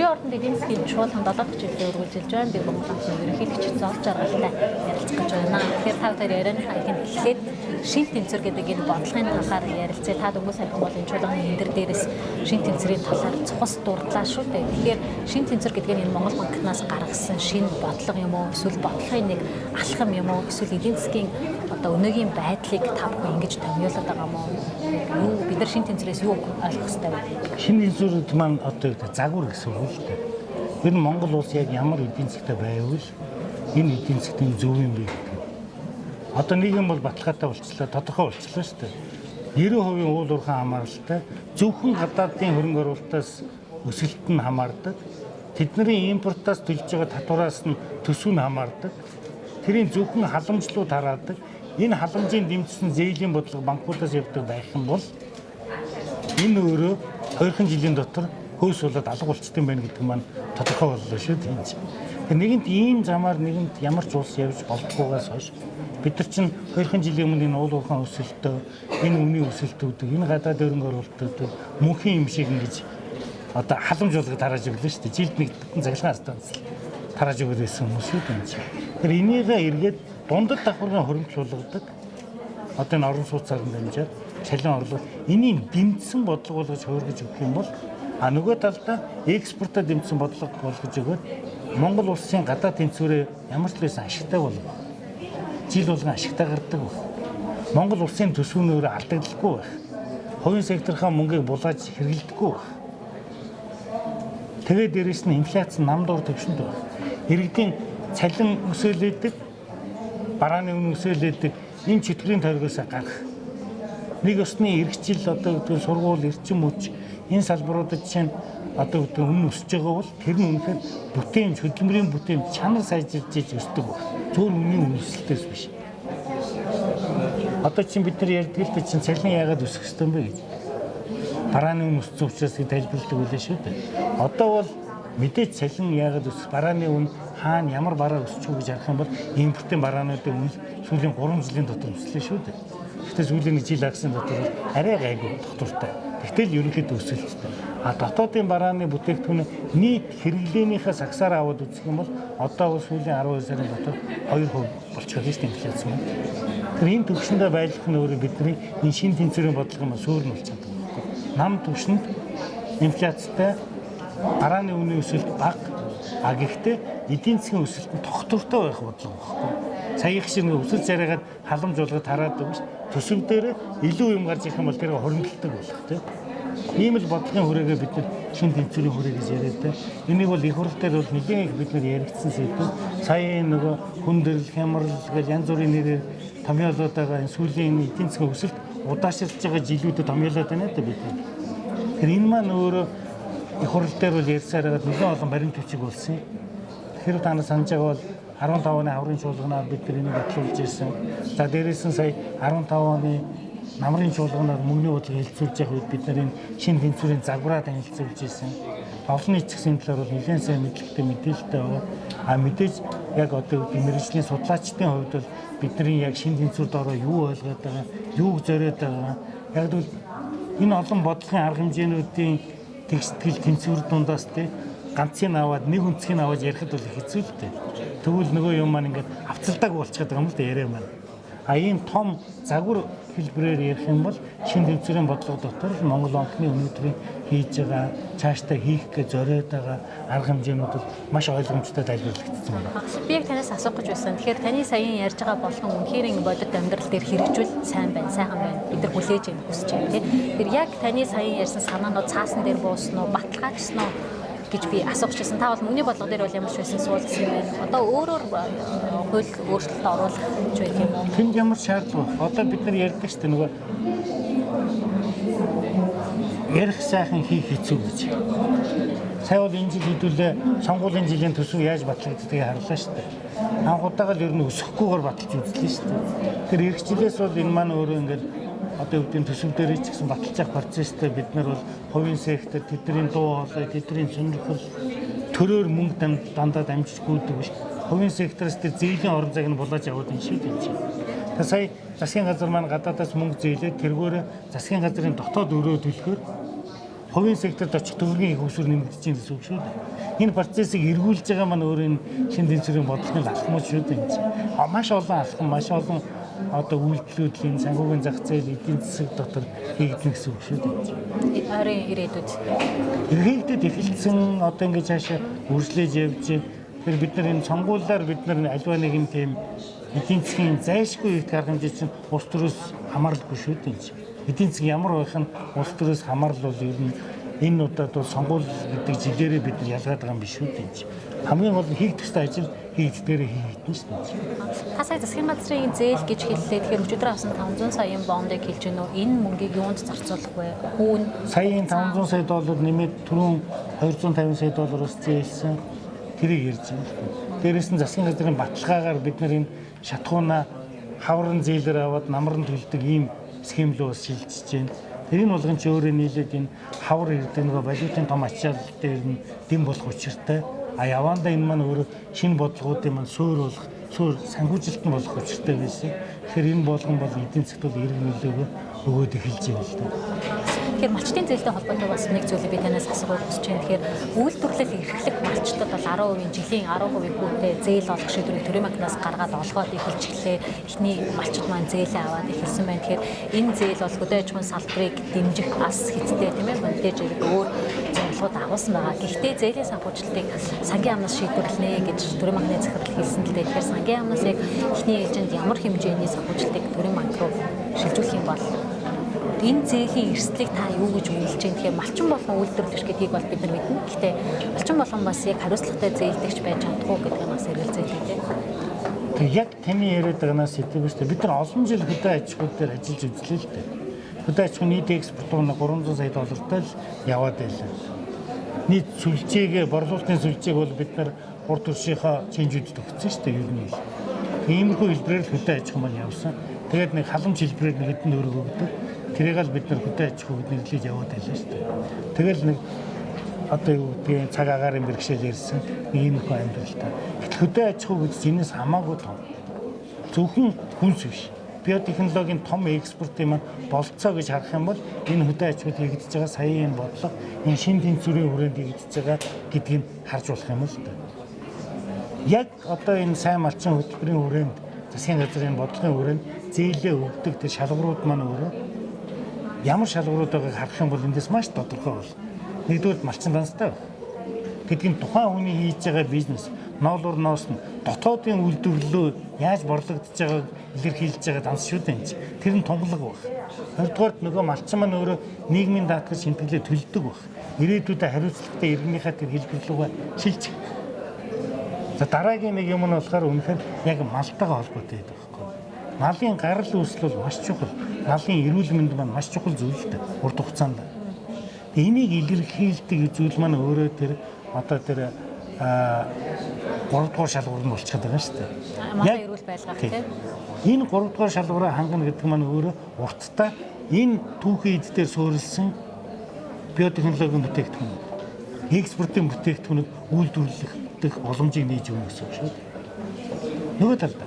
Ердийн ордонд эдийн засгийн чуулган 7 жилийн үргэлжилж байна. Би Монгол Улсын ерөнхийлөгч зов жаргалтай ярилцах гэж байна. Тэгэхээр та бүхэн ярианыхаа ихэнд эхлээд шин тэнцвэр гэдэг энэ бодлогын талаар ярилцъя. Та дөнгөж сайн бол энэ чуулганы эндэр дээрээс шин тэнцвэрийн талаар цус дурдлаа шүү дээ. Тэгэхээр шин тэнцвэр гэдэг нь энэ Монгол банкнаас гаргасан шин бодлого юм уу? Эсвэл бодлогын нэг алхам юм уу? Эсвэл эдийн засгийн одоо өнөөгийн байдлыг та бүхэн ингэж томьёолоод байгаа юм уу? Юу бид нар шин тэнцвэрээс юу ойлгох ёстой вэ? Шин тэнцвэрүүд маань одоо загвар гэсэн үг л дээ. Тэр нь Монгол улс яг ямар эдийн засгтай байвал энэ эдийн засгийн зөв юм бэ гэдэг. Одоо нэг юм бол баталгаатай болчихлоо, тодорхой болчихлоо шүү дээ. 90% уул уурхай хамааралтай зөвхөн гадаадын хөрөнгө оруулалтаас өсөлт нь хамаардаг. Тэдний импортоос төлж байгаа татвараас нь төсөв нь хамаардаг. Тэрийн зөвхөн халамжлууд хараадаг. Энэ халамжийн дэмжсэн зээлийн бодлого банкудаас явдаг байх юм бол энэ өөрөө 2 жилийн дотор хөөс болоод алга болчтой байна гэдэг маань тодорхой боллоо шүү дээ. Тэгэхээр нэгэнт ийм замаар нэгэнт ямар ч улс явж болдгоогоос хойш бид нар чинь 2 жилийн өмнө энэ уул уурхай өсөлтөө, энэ үнийн өсөлтүүдийг, энэ гадаад хөрөнгө оруулалтуудыг мөнхийн юм шиг ингэж одоо халамж болгоод тарааж өглөө шүү дээ. Жилд нэг цахилгаан станц тарааж өгöd байсан хүмүүс шүү дээ. Тэгэхээр энийгээ эргээд дундад давхаргын хөрөнгөлүүлдэг. Одоо энэ орон сууцаар дамжаад цалин орлого энийг дэмжсэн бодлого болгож хөргөж өгөх юм бол нөгөө талдаа экспортоо дэмжсэн бодлого болгож өгөөд Монгол улсын гадаад тэнцвэрээ ямар ч байсан ашигтай болгох. Жил болгон ашигтай гардаг байх. Монгол улсын төсвөө өөрөө алдагдaltaгүй байх. Хувийн секторынхаа мөнгийг булааж хэрэглэдэггүй байх. Тэгээд дээрэс нь инфляц намдуур төвшөнд байх. Иргэдийн цалин өсөөлөдөг, барааны үнэ өсөөлөдөг энэ чөтгөрийн тойргоос гарах. Нэг ёсны эрхчил одоо гэдэг сургууль, эрчим хүч энэ салбаруудад чинь одоо гэдэг үнэ өсөж байгаа бол тэр нь үнэхээр бүтээмж, хөдөлмөрийн бүтээмж чанар сайжирж өсдөг баг. Зөвхөн үнийн үнэлэлтээс биш. Одоо чинь бид нар ярьдаг л чинь цалин яагаад өсөх ёстой юм бэ гэж. Барааны үнэ өссөн учраас тайлбарладаг байлаа шүү дээ. Одоо бол мэдээж цалин яагаад өсөх, барааны үнэ хаана ямар бараа өсчих вэ гэж харах юм бол импортын бараануудын үнэ сүүлийн 3 жилийн дотор өслөө шүү дээ. Гэтэл сүүлийн жил агсын дотор арай гайгүй доктортай. Гэтэл ерөнхийдөө өсөлттэй. Дотоодын барааны бүтээгдэхүүн нийт хэрэглээнийхээ сагсаар аваад үзэх юм бол одоо бол сүүлийн 12 сарын дотор 2% болчихлоо шүү дээ инфляц маань. Тэр энэ төвшөндөө байлгах нь өөрөө бидний энэ шин тэнцвэрийн бодлого маань суурь нь болж чаддаг. Нам төвшөнд инфляцтай барааны үнийн өсөлт бага, гэхдээ эдийн засгийн өсөлт нь тогтвортой байх бодлого байхгүй. Саяхан шиг нэг өсөлт царайгаад халамж болгоод хараад өгч төсөв дээр илүү юм гарч ирэх юм бол тэрийг хоригддаг болох тийм. Ийм л бодлогын хүрээгээ бид нар шин тэнцвэрийн хүрээ гэж яриад байна. Энийг бол их хурл дээр бол нэлээд их бид нар яригдсан сэдв. Сая нөгөө хүндрэл, хямрал гэж янз бүрийн нэрээр томьёолоод байгаа энэ сүүлийн эдийн засгийн өсөлт удаашрлж байгаа жилүүдэд томьёолоод байна да бид нар. Тэгэхээр энэ маань өөрөө их хурл дээр бол ярьсаар байгаа нэлээд олон баримт бичиг болсон. Тэгэхээр та нар санаж байгаа бол 15 оны аврын чуулганаар бид нар энийг батлуулж ирсэн. За дээрээс нь сая 15 оны намрын чуулганаар мөнгөний бодлого хэлэлцүүлж явах үед бид нар энэ шин тэнцвэрийн загвараа танилцуулж ирсэн. Олон нийт засгийн талаар бол нэлээд сайн мэдлэгтэй мэдээлэлтэй байгаа. Мэдээж яг одоо мэргэжлийн судлаачдын хувьд бол бидний яг шин тэнцвэрд ороо юу ойлгоод байгаа, юуг зориод байгаа. Яг л энэ олон бодлогын арга хэмжээнүүдийн тэгстгэл тэнцвэр дундаас ганцыг аваад нэг үнцгийг аваад ярихад бол хэцүү л дээ. Тэгвэл нөгөө юм маань ингээд авцалдаг болчиход байгаа юм л да яриа маань. Ийм том загвар хэлбэрээр ярих юм бол шин тэнцвэрийн бодлого дотор Монгол банкны өнөөдрийн хийж байгаа, цаашдаа хийх гэж зориод байгаа арга хэмжээнүүд бол маш ойлгомжтой тайлбарлагдсан байна. Би яг танаас асуух гэж байсан. Тэгэхээр таны саяхан ярьж байгаа болгон үнэхээр бодит амьдрал дээр хэрэгжүүл сайн байна, сайхан байна. Бид нар хүлээж авах хүсэж байна тийм. Тэгэхээр яг таны саяхан ярьсан санаанууд цаасан дээр буусан уу, баталгаажсан уу гэж би асуух гэсэн. Та бол мөнгөний бодлого дээр бол ямар ч байсан суулгасан юм байна. Одоо өөрөөр хууль өөрчлөлт оруулах гэж байх юм уу? Тэнд ямар шаардлага вэ? Одоо бид нар ярьдаг шүү дээ нөгөө ярих сайхан хийх хэцүү гэж. Сая бол энэ жил хэдүүлээ сонгуулийн жилийн төсөв яаж батлагддгийг харлаа шүү дээ. Анхудаага л ер нь өсөхгүйгээр баталж үзлээ шүү дээ. Тэр эх жилээс бол энэ маань өөрөө ингээд одоо үүдийн төсөв дээр ч гэсэн баталж авах процесстэй бид нар бол хувийн сектор тэдний дуу хоолой, тэдний сонирхол төрөөр мөнгө дандаа дамжуулдаг биш. Хувийн сектороос тэр зээлийн орон зайг нь булааж аваад энэ шүү дээ. Тэгэхээр сая засгийн газар маань гадаадаас мөнгө зээлээд тэргөөр засгийн газрын дотоод өрөө төлөхөөр хувийн секторт очих төгрөгийн их усүр нэмэгдэж байна гэсэн үг шүү дээ. Энэ процессыг эргүүлж байгаа маань өөр энэ шинэ тэнцвэрийн бодлогын алхмууд шүү дээ. Маш олон алхам, маш олон одоо үйлдэлүүдийн санхүүгийн зах зээл эдийн засаг дотор хийгдэх гэсэн үг шүү дээ. Ойрын ирээдүйд Иргэдэд эхэлсэн одоо ингэж хаашаа үргэлжлэж явж тэр бид нар энэ сонгуулиар бид нар альва нэгэн тийм эдийн засгийн зайлшгүй их арга хэмжээ чинь улс төрөөс хамааралгүй шүү дээ. Эдийн засаг ямар байх нь улс төрөөс хамаарал бол ер нь энэ удаад бол сонгуул гэдэг жилээрээ бид нар ялгаад байгаа юм биш үү гэж. Хамгийн гол нь хийх ёстой ажил хийгддгээрээ хийгдэн шүү дээ. та сая засгийн газрын зээл гэж хэллээ. Тэгэхээр өчигдөр авсан 500 саяын бондыг хэлж гэнэ үү? Энэ мөнгийг юунд зарцуулах вэ? Хүүн Саяын 500 сая доллар нэмээд түрүүн 250 сая доллароос зээлсэн тэрийг ярьж байна. Дээрээс нь засгийн газрын баталгаагаар бид нар энэ шатхуунаа хаврын зээлээр аваад намран төлдөг ийм схем рүү бас шилжиж байна. Тэрийг болгон ч өөрөө нийлээд энэ хавар ирдэг нөгөө валютын том ачаал дээр нь дэм болох учиртай. А явандаа энэ маань өөрөө шинэ бодлогуудын маань суур санхүүжилтэн болох учиртай байсан. Тэгэхээр энэ болгон бол эдийн засгт бол эрг нөлөөгөө өгөөд эхэлж байна л да. Тэгэхээр малчтын зээлтэй холбоотой бас нэг зүйлийг би танаас асуух гэж байна. Тэгэхээр үйлдвэрлэл эрхлэх малчтад бол 10% жилийн 10% хүүтэй зээл олох шийдвэрийг төрийн банкнаас гаргаад олгоод эхэлж гэлээ. Эхний малчт маань зээлээ аваад эхэлсэн байна. Тэгэхээр энэ зээл бол хөдөө аж ахуйн салбарыг дэмжих ас хэцтэй тийм ээ монтаж ирэх өөр зорилгод агуулсан байгаа. Гэхдээ зээлийн санхүүжилтийг сангийн амнаас шийдвэрлэнэ гэж төрийн банкны захирал хэлсэн л дээ. Тэгэхээр сангийн амнаас яг эхний ээлжинд ямар хэмжээний санхүүжилтийг төрийн банк руу шилжүүлэх юм бол энэ зээлийн эрсдлийг та юу гэж үнэлж байна? Тэгэхээр малчин болгон үйлдвэрлэгч гэдгийг бол бид нар мэднэ. Гэхдээ малчин болгон бас яг хариуцлагатай зээлдэгч байж чадахгүй гэдэг нь бас эргэлзээтэй тийм. Тэг яг таны яриад байгаас идэвхтэй бид нар олон жил хөдөө аж ахуй дээр ажиллаж үзлээ л дээ. Хөдөө аж ахуйн нийт экспорт нь 300 сая доллартай л яваад байлаа. Нийт сүлжээгээ, борлуулалтын сүлжээг бол бид нар урд төршийнхөө чинжүүдэд өгсөн шүү дээ ер нь. Иймэрхүү хэлбэрээр л хөдөө аж ахуй маань явсан. Тэгээд нэг халамж хэлбэрээр нэг хэдэн өрөг өгдөг. Тэрийг л бид нар хөдөө аж ахуйг нэрлэж яваад байлаа шүү дээ. Тэгэл нэг одоо юу гэдгийг цаг агаарын бэрхшээл ирсэн иймэрхүү амьдралтай. Гэтэл хөдөө аж ахуй гэж энэс хамаагүй том. Зөвхөн хүнс биш. Биотехнологийн том экспортын маань болцоо гэж харах юм бол энэ хөдөө аж ахуйд хийгдэж байгаа саяын бодлого энэ шин тэнцвэрийн хүрээнд хийгдэж байгаа гэдгийг харж болох юм л да. Яг одоо энэ сайн малчин хөтөлбөрийн хүрээнд засгийн газрын бодлогын хүрээнд зээлээ өгдөг тэр шалгуурууд маань өөрөө ямар шалгуурууд байгааг харах юм бол эндээс маш тодорхой бол. Нэгдүгээр малчин данстай байх. Гэдгийг тухайн хүний хийж байгаа бизнес ноолуур ноос нь дотоодын үйлдвэрлэлөө яаж борлогдож байгааг илэрхийлж байгаа данс шүү дээ. Тэр нь тунгалаг байх. Хоёрдугаард нөгөө малчин маань өөрөө нийгмийн даатгал шимтгэлээ төлдөг байх. Ирээдүйдээ хариуцлагатай иргэнийхээ тэр хэлбэрлүүгээ шилжих. За дараагийн нэг юм нь болохоор үнэхээр яг малтайгаа холбоотой байдаг байхгүй. Малын гарал үүсэл бол маш чухал. Малын эрүүл мэнд маань маш чухал зүйл л дээ урт хугацаанд. Энийг илэрхийлдэг зүйл маань өөрөө тэр одоо тэр 3 дугаар шалгуур нь болчиход байгаа шүү дээ. Малын эрүүл байлгах тийм. Энэ 3 дугаар шалгуураа хангана гэдэг маань өөрөө урттаа энэ түүхийн эд дээр суурилсан биотехнологийн бүтээгдэхүүн, экспортын бүтээгдэхүүнүүд үйлдвэрлэх боломжийг нээж өгнө гэсэн үг шүү дээ. Нөгөө талд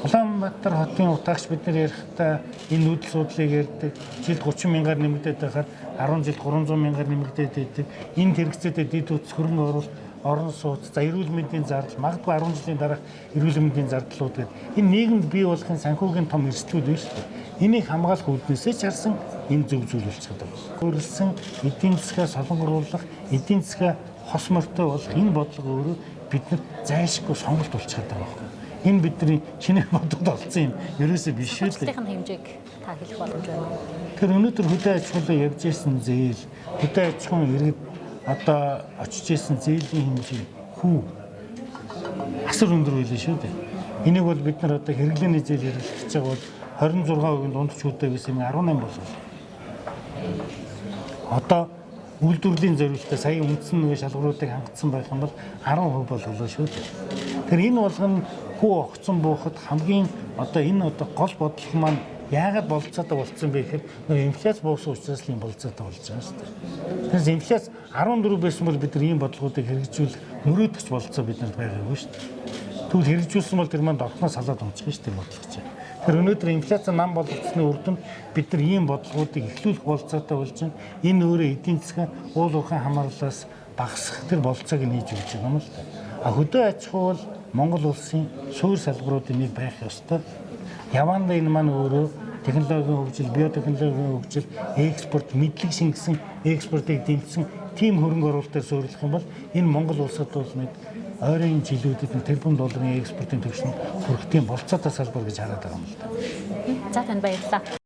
Улаанбаатар хотын утаагч бид нар ярихдаа энэ нүүдэл суудлыг ярьдаг. Жилд 30 мянгаар нэмэгдээд байхаар 10 жилд 300 мянгаар нэмэгдээд байдаг. Энэ хэрэгцээтэй дэд утас хөрөнгө оруулалт, орон сууц, за эрүүл мэндийн зардал, магадгүй 10 жилийн дараах эрүүл мэндийн зардлууд гэдэг. Энэ нийгэмд бий болохын санхүүгийн том эрсдлүүд биш үү? Энийг хамгаалах үүднээсээ ч харсан энэ зөв зүйл болчиход байгаа. Хөрөлсөн эдийн засгаа солонгоруулах, эдийн засгаа хос морьтой болох энэ бодлого өөрөө биднэр зайлшгүй сонголт болчиход байгаа. Энэ бидний шинэ бодлого болсон юм. Ерөөсөө биш шүү дээ. Өөрсдийнх нь хэмжээг та хэлэх боломж байна уу? Тэр өнөөдөр хөдөө аж ахуйлаа явж ирсэн зээл, хөдөө аж ахуйн иргэд одоо очиж ирсэн зээлийн хэмжээ хүү асар өндөр байлаа шүү дээ. Энийг бол бид нар одоо хэрэглээний зээл хэрэглэж байгаа бол 26% дунд чүүдээ байсан юм 18 болов. Одоо үйлдвэрлэлийн зорилттой сая үндсэн нэг шалгууруудыг хангацсан байх юм бол 10% боллоо шүү дээ. Тэр энэ болгоно хүү огцон буухад хамгийн одоо энэ одоо гол бодлого маань яагаад болцоотой болцсон бэ гэхээр нөгөө инфляц буусан учраас л юм болцоотой болж байгаа шүү дээ. Тэгэхээр инфляц 14 байсан бол бид нар ийм бодлогуудыг хэрэгжүүлэх мөрөөдөгч болцоо бид нарт байгаагүй шүү дээ. Тэгвэл хэрэгжүүлсэн бол тэр маань дорхноос салаад унчих шүү дээ бодлого чинь. Тэгэхээр өнөөдөр инфляци нам болгогдсны үр дүнд бид нар ийм бодлогуудыг эхлүүлэх болцоотой болж байна. Энэ өөрөө эдийн засгийн уул уурхайн хамаарлаас багасгах тэр болцоог нээж өгч байгаа юм л да. А хөдөө аж ахуй бол Монгол улсын суурь салбаруудын нэг байх ёстой. Яванда энэ маань өөрөө технологийн хөгжил, биотехнологийн хөгжил, экспорт, мэдлэг шингэсэн экспортыг дэмжсэн тийм хөрөнгө оруулалтаар суурилах юм бол энэ Монгол улсад бол нэг ойрын жилүүдэд тэрбум долларын экспортын түвшинд хүрэх тийм болцоотой салбар гэж хараад байгаа юм л да. За танд баярлалаа.